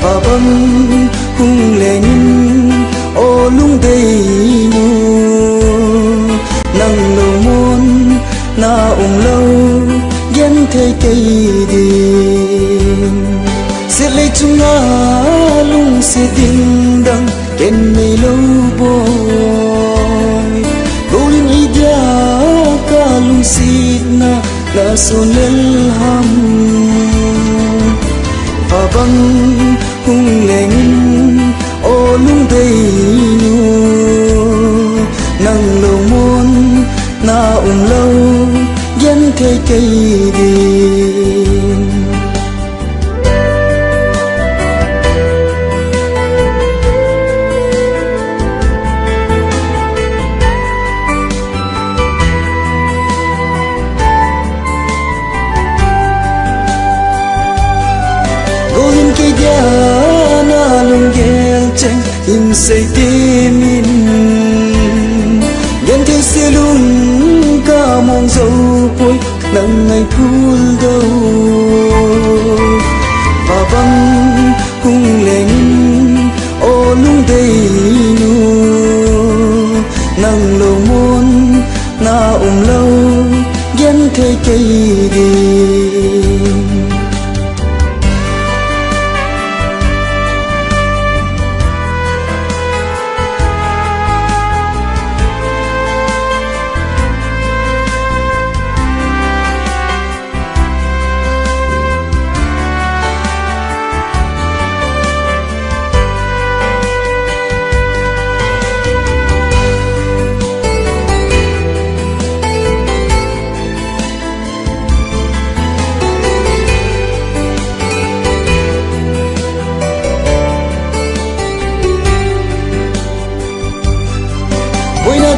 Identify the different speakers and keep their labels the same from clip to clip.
Speaker 1: và băng hung lên ô lung đầy nhu nắng lâu môn na lâu dân thấy cây điên sẽ lấy chúng ta lung sẽ tình đắng kèn mây lâu bồi câu linh ý dia ca lung xịt na son lên ham và băng hung lên ô lung đầy nhu nắng lâu môn na lâu dân thấy cây điên cây dia na lung ghel cheng im say timin nhân thế sẽ luôn cả mong dấu bối nắng ngày phul đâu và băng hung lên ô lung đầy nhu nắng lâu môn na lâu dân thấy cây điên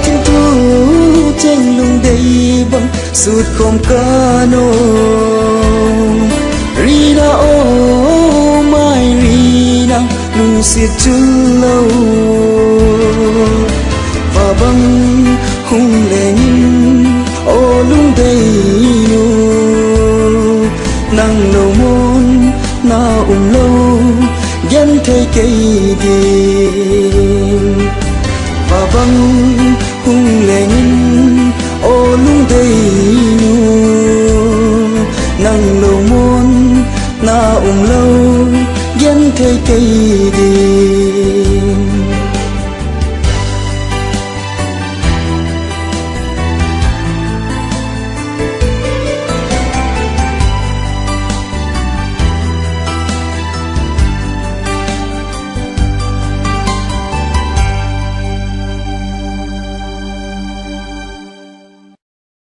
Speaker 1: chân tu trên lung đầy băng suốt không cano rina ô mai rina lung xiết chân lâu và băng hung lên ô lung đầy nhu nắng lâu môn na lâu dân thấy cây điên và băng hung lên ô lung đầy nhu nắng lâu môn na lâu dân thấy cây điên